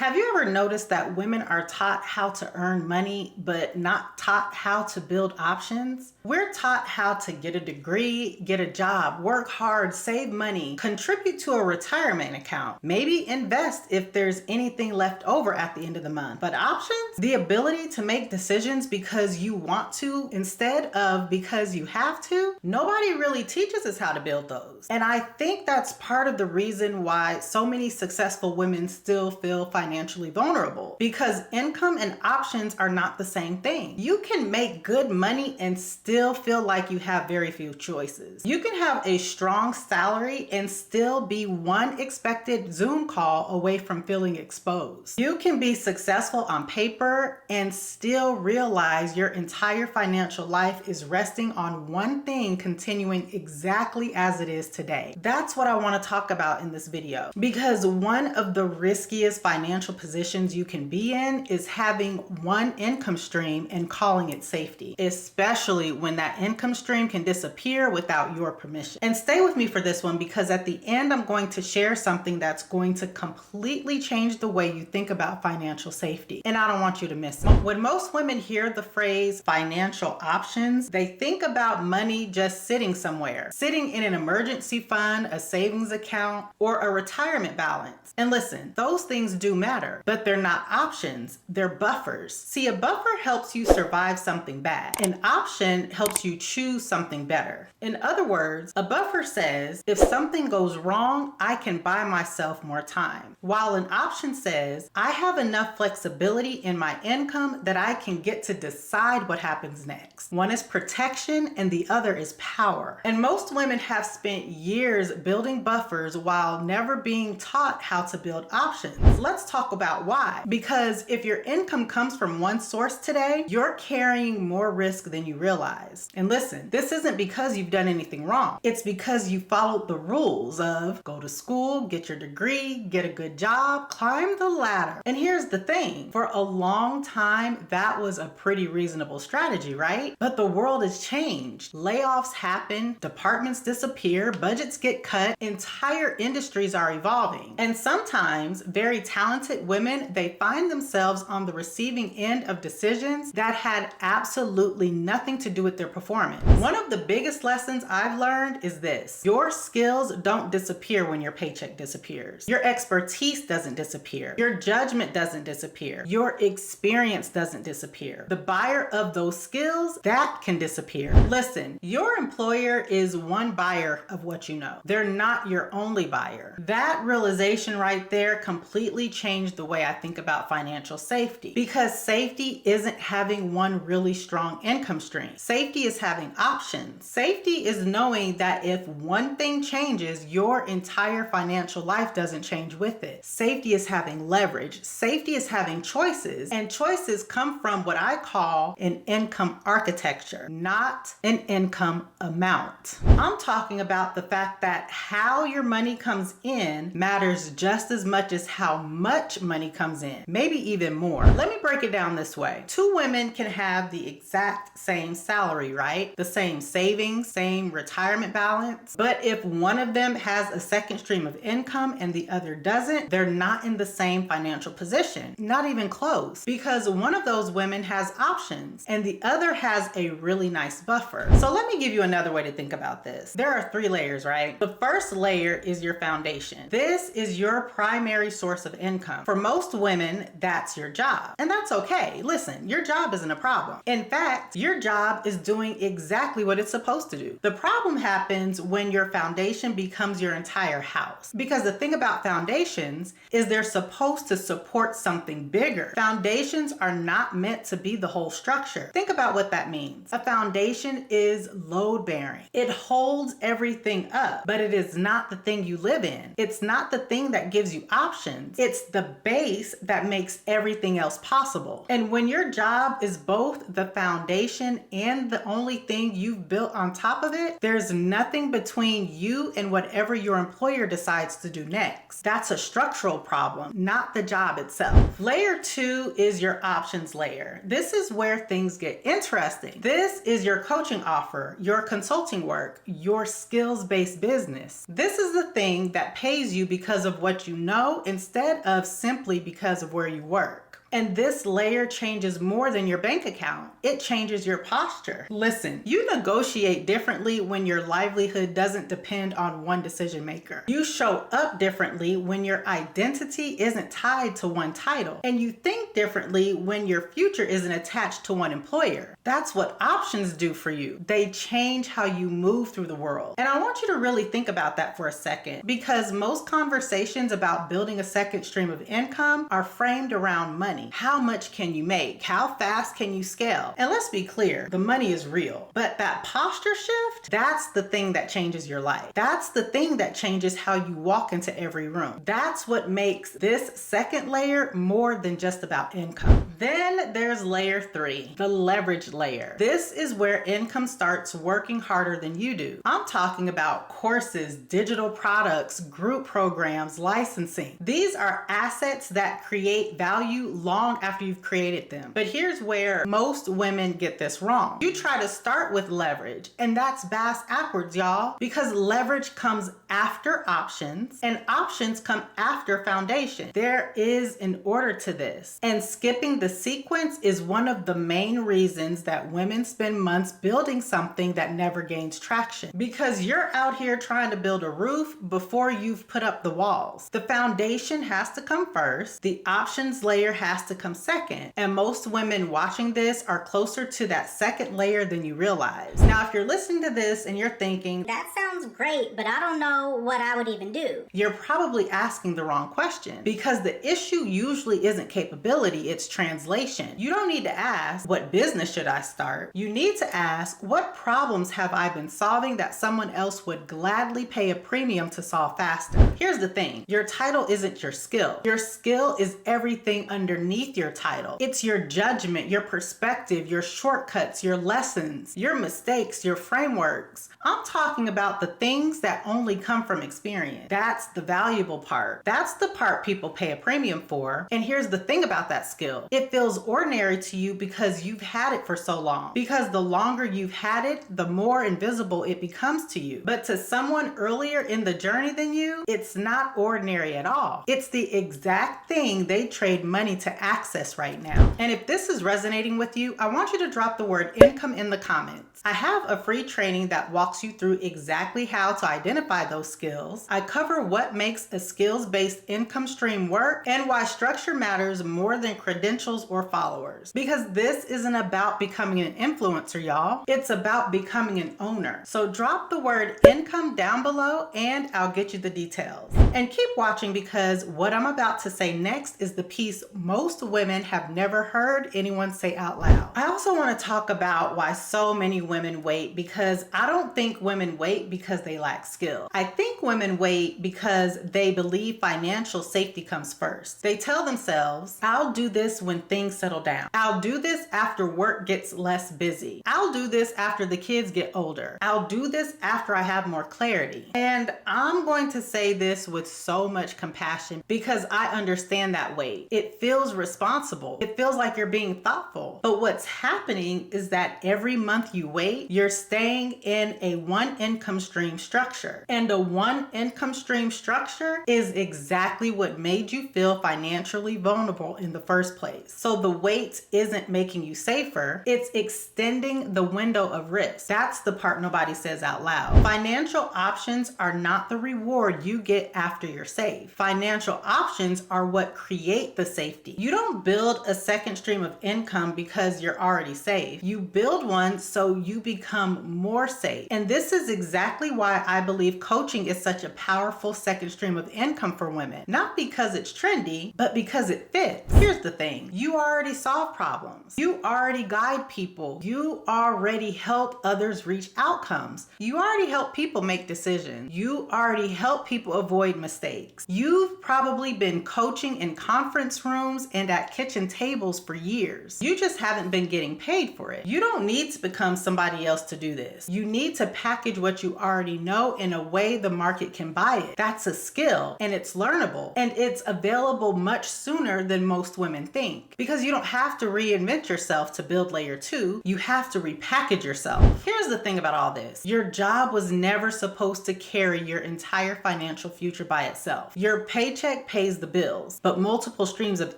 Have you ever noticed that women are taught how to earn money, but not taught how to build options? We're taught how to get a degree, get a job, work hard, save money, contribute to a retirement account, maybe invest if there's anything left over at the end of the month. But options, the ability to make decisions because you want to instead of because you have to, nobody really teaches us how to build those. And I think that's part of the reason why so many successful women still feel financially vulnerable, because income and options are not the same thing. You can make good money and still feel like you have very few choices. You can have a strong salary and still be one expected Zoom call away from feeling exposed. You can be successful on paper and still realize your entire financial life is resting on one thing continuing exactly as it is today. That's what I want to talk about in this video, because one of the riskiest financial positions you can be in is having one income stream and calling it safety, especially when that income stream can disappear without your permission. And stay with me for this one, because at the end I'm going to share something that's going to completely change the way you think about financial safety, and I don't want you to miss it. When most women hear the phrase financial options, they think about money just sitting somewhere, sitting in an emergency fund, a savings account, or a retirement balance. And listen, those things do matter, but they're not options, they're buffers. See, a buffer helps you survive something bad. An option helps you choose something better. In other words, a buffer says, if something goes wrong, I can buy myself more time. While an option says, I have enough flexibility in my income that I can get to decide what happens next. One is protection and the other is power. And most women have spent years building buffers while never being taught how to build options. Let's talk about why. Because if your income comes from one source today, you're carrying more risk than you realize. And listen, this isn't because you've done anything wrong. It's because you followed the rules of go to school, get your degree, get a good job, climb the ladder. And here's the thing, for a long time, that was a pretty reasonable strategy, right? But the world has changed. Layoffs happen, departments disappear, budgets get cut, entire industries are evolving. And sometimes very talented women, they find themselves on the receiving end of decisions that had absolutely nothing to do with their performance. One of the biggest lessons I've learned is this: your skills don't disappear when your paycheck disappears. Your expertise doesn't disappear. Your judgment doesn't disappear. Your experience doesn't disappear. The buyer of those skills, that can disappear. Listen, your employer is one buyer of what you know. They're not your only buyer. That realization right there completely changed the way I think about financial safety, because safety isn't having one really strong income stream. Safety is having options. Safety is knowing that if one thing changes, your entire financial life doesn't change with it. Safety is having leverage. Safety is having choices, and choices come from what I call an income architecture, not an income amount. I'm talking about the fact that how your money comes in matters just as much as how much money comes in, maybe even more. Let me break it down this way. Two women can have the exact same salary, right? The same savings, same retirement balance. But if one of them has a second stream of income and the other doesn't, they're not in the same financial position. Not even close. Because one of those women has options and the other has a really nice buffer. So let me give you another way to think about this. There are 3 layers, right? The first layer is your foundation. This is your primary source of income. For most women, that's your job. And that's okay. Listen, your job isn't a problem. In fact, your job is doing exactly what it's supposed to do. The problem happens when your foundation becomes your entire house. Because the thing about foundations is they're supposed to support something bigger. Foundations are not meant to be the whole structure. Think about what that means. A foundation is load bearing. It holds everything up, but it is not the thing you live in. It's not the thing that gives you options. It's the base that makes everything else possible. And when your job is both the foundation and the only thing you've built on top of it, there's nothing between you and whatever your employer decides to do next. That's a structural problem, not the job itself. Layer 2 is your options layer. This is where things get interesting. This is your coaching offer, your consulting work, your skills-based business. This is the thing that pays you because of what you know instead of simply because of where you work. And this layer changes more than your bank account. It changes your posture. Listen, you negotiate differently when your livelihood doesn't depend on one decision maker. You show up differently when your identity isn't tied to one title. And you think differently when your future isn't attached to one employer. That's what options do for you. They change how you move through the world. And I want you to really think about that for a second, because most conversations about building a second stream of income are framed around money. How much can you make? How fast can you scale? And let's be clear, the money is real, but that posture shift, that's the thing that changes your life. That's the thing that changes how you walk into every room. That's what makes this second layer more than just about income. Then there's layer 3, the leverage layer. This is where income starts working harder than you do. I'm talking about courses, digital products, group programs, licensing. These are assets that create value long after you've created them. But here's where most women get this wrong. You try to start with leverage, and that's bass backwards, y'all, because leverage comes after options, and options come after foundation. There is an order to this, and skipping the sequence is one of the main reasons that women spend months building something that never gains traction, because you're out here trying to build a roof before you've put up the walls. The foundation has to come first, the options layer has to come second, and most women watching this are closer to that second layer than you realize. Now, if you're listening to this and you're thinking, that sounds great, but I don't know what I would even do, you're probably asking the wrong question, because the issue usually isn't capability, it's translation. You don't need to ask, what business should I start? You need to ask, what problems have I been solving that someone else would gladly pay a premium to solve faster? Here's the thing, your title isn't your skill. Your skill is everything underneath your title. It's your judgment, your perspective, your shortcuts, your lessons, your mistakes, your frameworks. I'm talking about the things that only come from experience. That's the valuable part. That's the part people pay a premium for. And here's the thing about that skill. It feels ordinary to you because you've had it for so long. Because the longer you've had it, the more invisible it becomes to you. But to someone earlier in the journey than you, it's not ordinary at all. It's the exact thing they trade money to access right now. And if this is resonating with you, I want you to drop the word income in the comments. I have a free training that walks you through exactly how to identify those skills. I cover what makes a skills-based income stream work and why structure matters more than credentials or followers. Because this isn't about becoming an influencer, y'all. It's about becoming an owner. So drop the word income down below and I'll get you the details. And keep watching, because what I'm about to say next is the piece most women have never heard anyone say out loud. I also want to talk about why so many women wait, because I don't think women wait because they lack skill. I think women wait because they believe financial safety comes first. They tell themselves, I'll do this when things settle down. I'll do this after work gets less busy. I'll do this after the kids get older. I'll do this after I have more clarity. And I'm going to say this with so much compassion because I understand that wait. It feels responsible. It feels like you're being thoughtful. But what's happening is that every month you wait, you're staying in a one income stream structure. And a one income stream structure is exactly what made you feel financially vulnerable in the first place. So the wait isn't making you safer, it's extending the window of risk. That's the part nobody says out loud. Financial options are not the reward you get after you're safe. Financial options are what create the safety. You don't build a second stream of income because you're already safe. You build one so you become more safe. And this is exactly why I believe coaching is such a powerful second stream of income for women. Not because it's trendy, but because it fits. Here's the thing. You already solve problems. You already guide people. You already help others reach outcomes. You already help people make decisions. You already help people avoid mistakes. You've probably been coaching in conference rooms and at kitchen tables for years. You just haven't been getting paid for it. You don't need to become somebody else to do this. You need to package what you already know in a way the market can buy it. That's a skill, and it's learnable, and it's available much sooner than most women think. think. Because you don't have to reinvent yourself to build layer 2. You have to repackage yourself. Here's the thing about all this. Your job was never supposed to carry your entire financial future by itself. Your paycheck pays the bills, but multiple streams of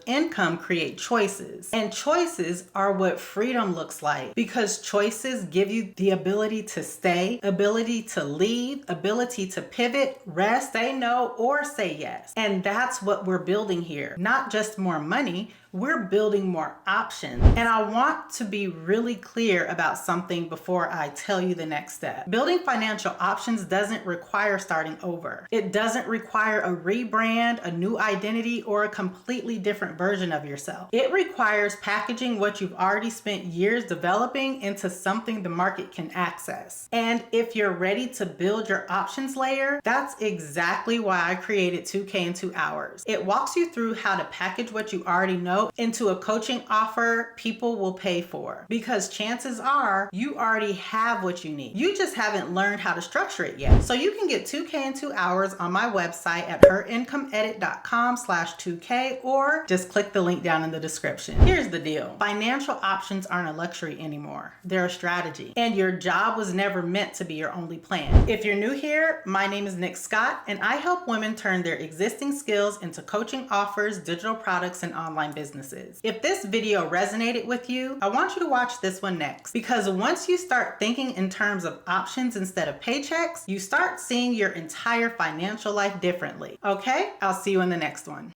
income create choices. And choices are what freedom looks like, because choices give you the ability to stay, ability to leave, ability to pivot, rest, say no, or say yes. And that's what we're building here. Not just more money, we're building more options. And I want to be really clear about something before I tell you the next step. Building financial options doesn't require starting over. It doesn't require a rebrand, a new identity, or a completely different version of yourself. It requires packaging what you've already spent years developing into something the market can access. And if you're ready to build your options layer, that's exactly why I created 2K in 2 hours. It walks you through how to package what you already know into a coaching offer people will pay for, because chances are you already have what you need. You just haven't learned how to structure it yet. So you can get 2K in 2 hours on my website at herincomeedit.com/2K, or just click the link down in the description. Here's the deal. Financial options aren't a luxury anymore. They're a strategy. And your job was never meant to be your only plan. If you're new here, my name is Nick Scott, and I help women turn their existing skills into coaching offers, digital products, and online businesses. If this video resonated with you, I want you to watch this one next, because once you start thinking in terms of options instead of paychecks, you start seeing your entire financial life differently. Okay? I'll see you in the next one.